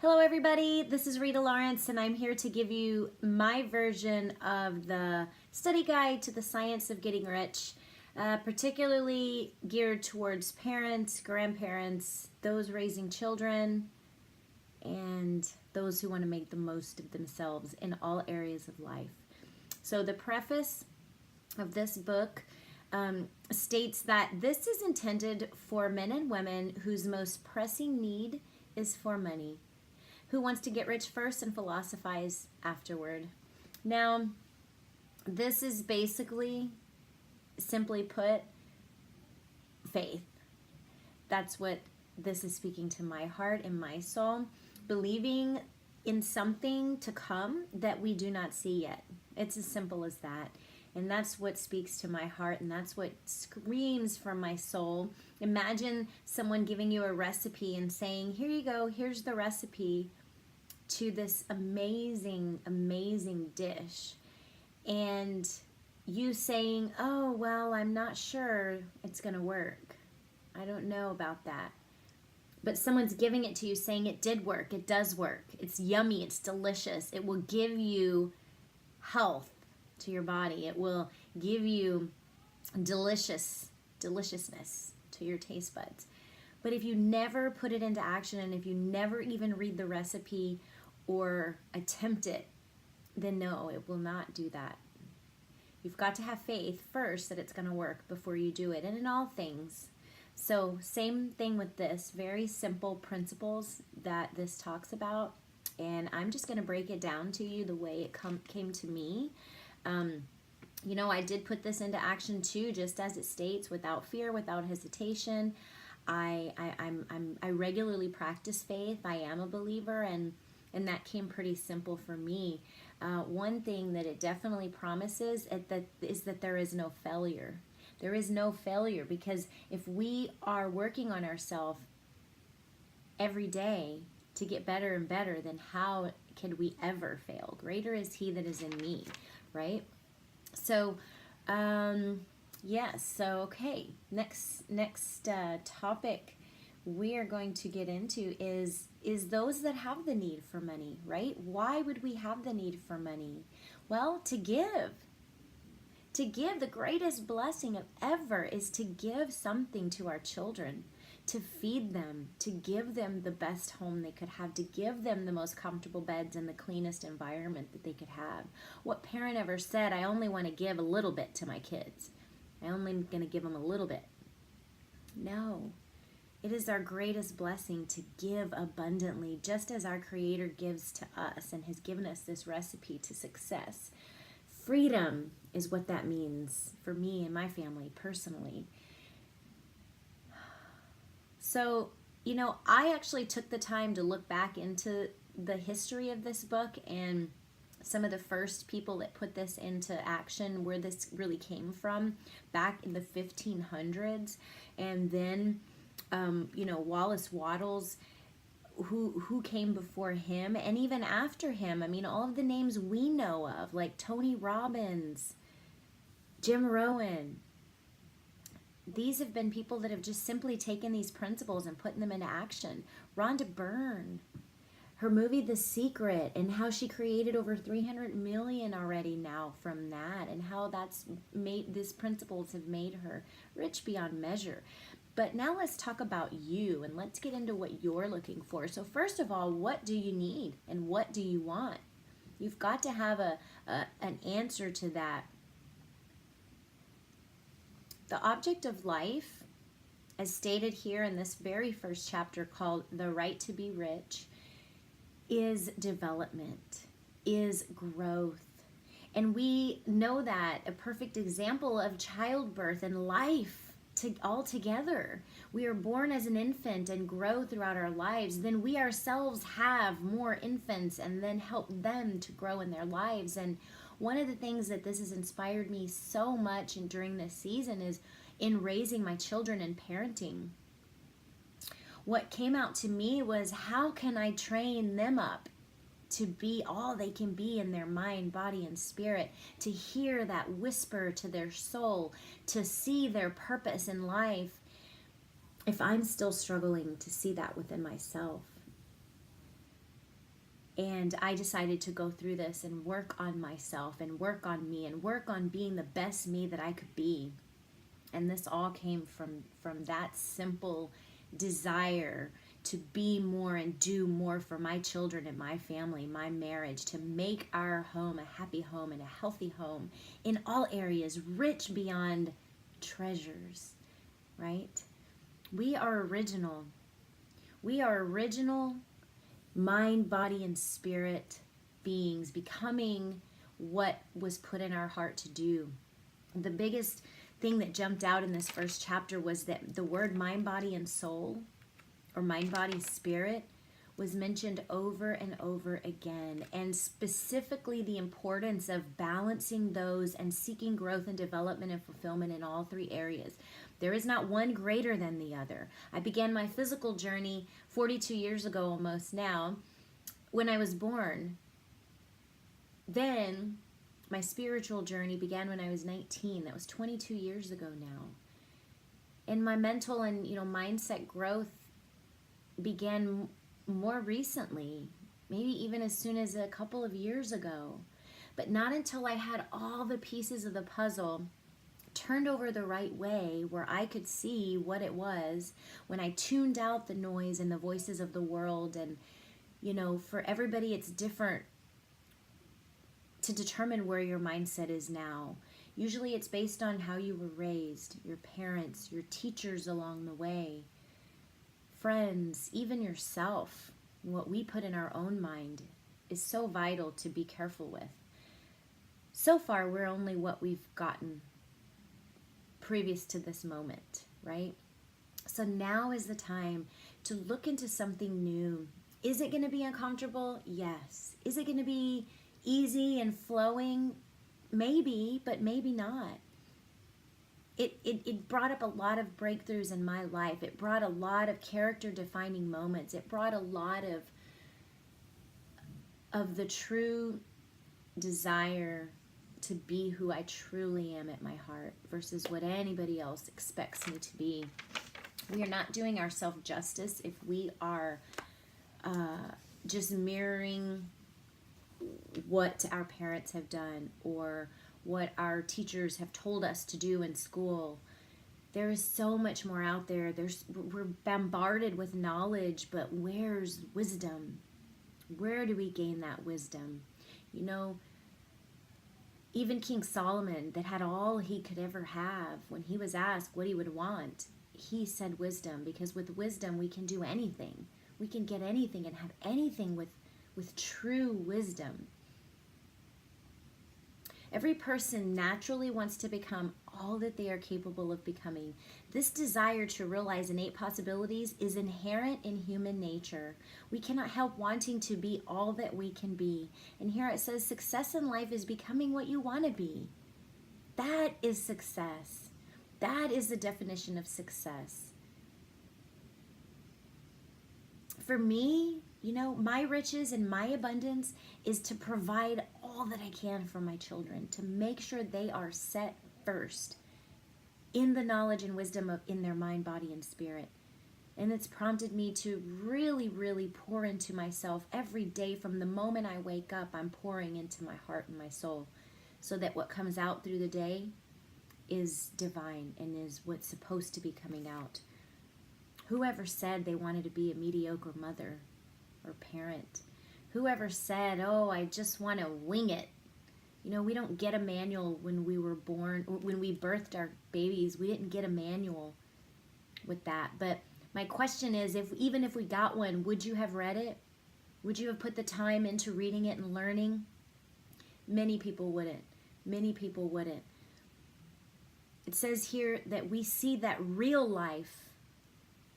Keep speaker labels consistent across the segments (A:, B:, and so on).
A: Hello, everybody. This is Rita Lawrence, and I'm here to give you my version of the study guide to the science of getting rich, particularly geared towards parents, grandparents, those raising children, and those who want to make the most of themselves in all areas of life. So, the preface of this book states that this is intended for men and women whose most pressing need is for money, who wants to get rich first and philosophize afterward. Now, this is basically, simply put, faith. That's what this is speaking to my heart and my soul, believing in something to come that we do not see yet. It's as simple as that. And that's what speaks to my heart, and that's what screams from my soul. Imagine someone giving you a recipe and saying, here you go, here's the recipe to this amazing, amazing dish. And you saying, oh, well, I'm not sure it's going to work. I don't know about that. But someone's giving it to you saying it did work. It does work. It's yummy. It's delicious. It will give you health to your body. It will give you deliciousness to your taste buds. But if you never put it into action, and if you never even read the recipe or attempt it, then no, it will not do that. You've got to have faith first that it's going to work before you do it, and in all things. So same thing with this, very simple principles that this talks about, and I'm just going to break it down to you the way it came to me. I did put this into action too, just as it states, without fear, without hesitation. I regularly practice faith. I am a believer, and that came pretty simple for me. One thing that it definitely promises is that there is no failure. There is no failure, because if we are working on ourselves every day to get better and better, then how can we ever fail? Greater is He that is in me, right? So, yes. So, okay. Next topic we are going to get into is those that have the need for money, right? Why would we have the need for money? Well, to give. To give, the greatest blessing of ever is to give something to our children, to feed them, to give them the best home they could have, to give them the most comfortable beds and the cleanest environment that they could have. What parent ever said, I only want to give a little bit to my kids? I only going to give them a little bit. No. It is our greatest blessing to give abundantly, just as our Creator gives to us and has given us this recipe to success. Freedom is what that means for me and my family personally. So, I actually took the time to look back into the history of this book and some of the first people that put this into action, where this really came from back in the 1500s. And then, Wallace Wattles, who came before him, and even after him. I mean, all of the names we know of, like Tony Robbins, Jim Rohn. These have been people that have just simply taken these principles and put them into action. Rhonda Byrne, her movie The Secret, and how she created over 300 million already now from that, and how that's made, these principles have made her rich beyond measure. But now let's talk about you, and let's get into what you're looking for. So first of all, what do you need and what do you want? You've got to have an answer to that. The object of life, as stated here in this very first chapter called The Right to be Rich, is development, is growth. And we know that a perfect example of childbirth and life all together. We are born as an infant and grow throughout our lives. Then we ourselves have more infants and then help them to grow in their lives. And one of the things that this has inspired me so much during this season is in raising my children and parenting. What came out to me was, how can I train them up to be all they can be in their mind, body, and spirit, to hear that whisper to their soul, to see their purpose in life, if I'm still struggling to see that within myself? And I decided to go through this and work on myself and work on me and work on being the best me that I could be. And this all came from that simple desire to be more and do more for my children and my family, my marriage, to make our home a happy home and a healthy home in all areas, rich beyond treasures, right? We are original. We are original mind, body, and spirit beings becoming what was put in our heart to do. The biggest thing that jumped out in this first chapter was that the word mind, body, and soul, or mind, body, spirit, was mentioned over and over again, and specifically the importance of balancing those and seeking growth and development and fulfillment in all three areas. There is not one greater than the other. I began my physical journey 42 years ago almost now when I was born. Then my spiritual journey began when I was 19. That was 22 years ago now. And my mental and mindset growth began more recently, maybe even as soon as a couple of years ago. But not until I had all the pieces of the puzzle turned over the right way, where I could see what it was, when I tuned out the noise and the voices of the world. And for everybody it's different to determine where your mindset is now. Usually it's based on how you were raised, your parents, your teachers along the way, friends, even yourself. What we put in our own mind is so vital to be careful with. So far, we're only what we've gotten previous to this moment, right? So now is the time to look into something new. Is it going to be uncomfortable? Yes. Is it going to be easy and flowing? Maybe, but maybe not. It brought up a lot of breakthroughs in my life. It brought a lot of character defining moments. It brought a lot of the true desire to be who I truly am at my heart versus what anybody else expects me to be. We are not doing ourselves justice if we are just mirroring what our parents have done or what our teachers have told us to do in school. There is so much more out there. We're bombarded with knowledge, but where's wisdom? Where do we gain that wisdom? Even King Solomon, that had all he could ever have, when he was asked what he would want, he said wisdom, because with wisdom we can do anything. We can get anything and have anything with true wisdom. Every person naturally wants to become all that they are capable of becoming. This desire to realize innate possibilities is inherent in human nature. We cannot help wanting to be all that we can be. And here it says success in life is becoming what you want to be. That is success. That is the definition of success. For me, my riches and my abundance is to provide all that I can for my children, to make sure they are set first in the knowledge and wisdom in their mind, body, and spirit. And it's prompted me to really, really pour into myself every day. From the moment I wake up, I'm pouring into my heart and my soul, so that what comes out through the day is divine and is what's supposed to be coming out. Whoever said they wanted to be a mediocre mother or parent? Whoever said, I just want to wing it? We don't get a manual when we were born. When we birthed our babies, we didn't get a manual with that. But my question is, even if we got one, would you have read it? Would you have put the time into reading it and learning? Many people wouldn't. Many people wouldn't. It says here that we see that real life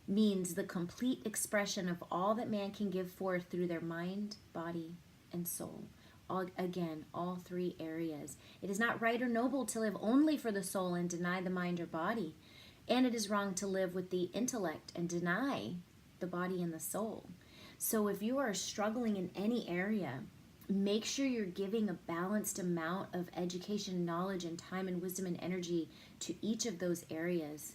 A: means the complete expression of all that man can give forth through their mind, body, and soul. All three areas. It is not right or noble to live only for the soul and deny the mind or body. And it is wrong to live with the intellect and deny the body and the soul. So if you are struggling in any area, make sure you're giving a balanced amount of education, knowledge, and time and wisdom and energy to each of those areas.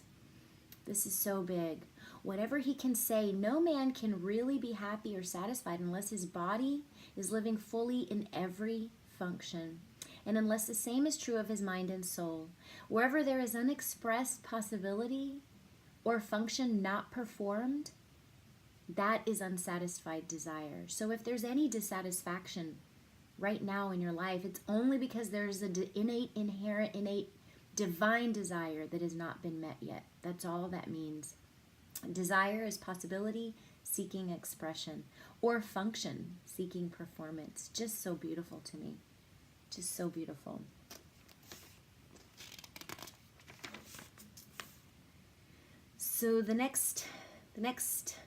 A: This is so big. whatever he can say, no man can really be happy or satisfied unless his body is living fully in every function. And unless the same is true of his mind and soul. Wherever there is unexpressed possibility or function not performed, that is unsatisfied desire. So if there's any dissatisfaction right now in your life, it's only because there's an innate divine desire that has not been met yet. That's all that means. Desire is possibility seeking expression, or function seeking performance. Just so beautiful to me. Just so beautiful. So the next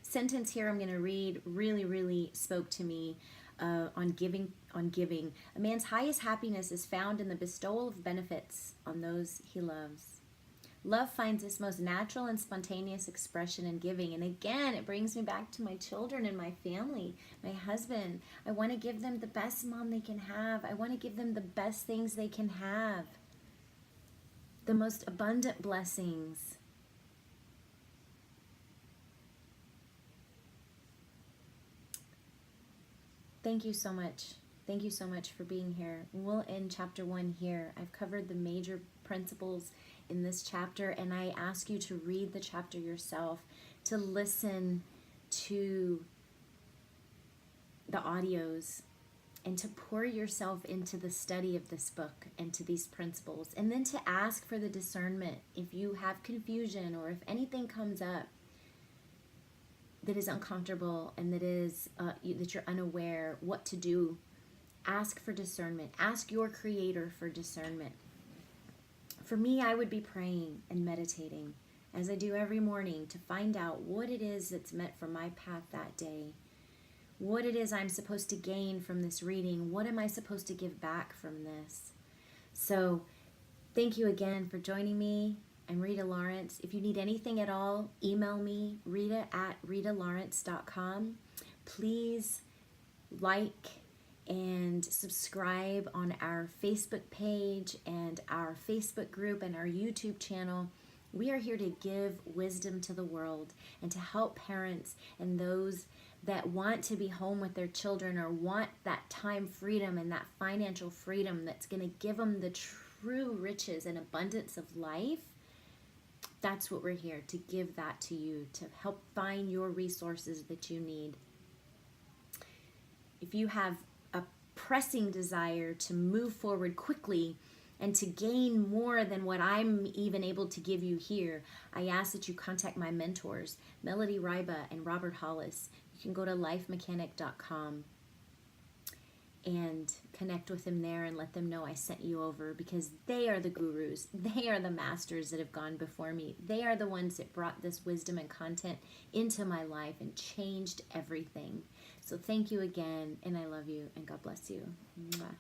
A: sentence here I'm going to read really spoke to me on giving. A man's highest happiness is found in the bestowal of benefits on those he loves. Love finds its most natural and spontaneous expression in giving. And again, it brings me back to my children and my family, my husband. I want to give them the best mom they can have. I want to give them the best things they can have. The most abundant blessings. Thank you so much. Thank you so much for being here. We'll end chapter 1 here. I've covered the major principles in this chapter, and I ask you to read the chapter yourself, to listen to the audios, and to pour yourself into the study of this book and to these principles, and then to ask for the discernment if you have confusion or if anything comes up that is uncomfortable and that is that you're unaware what to do. Ask for discernment. Ask your Creator for discernment. For me, I would be praying and meditating, as I do every morning, to find out what it is that's meant for my path that day, what it is I'm supposed to gain from this reading, what am I supposed to give back from this. So thank you again for joining me. I'm Rita Lawrence. If you need anything at all, email me, rita@ritalawrence.com. Please like and subscribe on our Facebook page and our Facebook group and our YouTube channel. We are here to give wisdom to the world and to help parents and those that want to be home with their children or want that time freedom and that financial freedom that's going to give them the true riches and abundance of life. That's what we're here to give that to you, to help find your resources that you need. If you have a pressing desire to move forward quickly and to gain more than what I'm even able to give you here, I ask that you contact my mentors, Melody Ryba and Robert Hollis. You can go to lifemechanic.com and connect with them there and let them know I sent you over, because they are the gurus. They are the masters that have gone before me. They are the ones that brought this wisdom and content into my life and changed everything. So thank you again, and I love you, and God bless you. Mwah.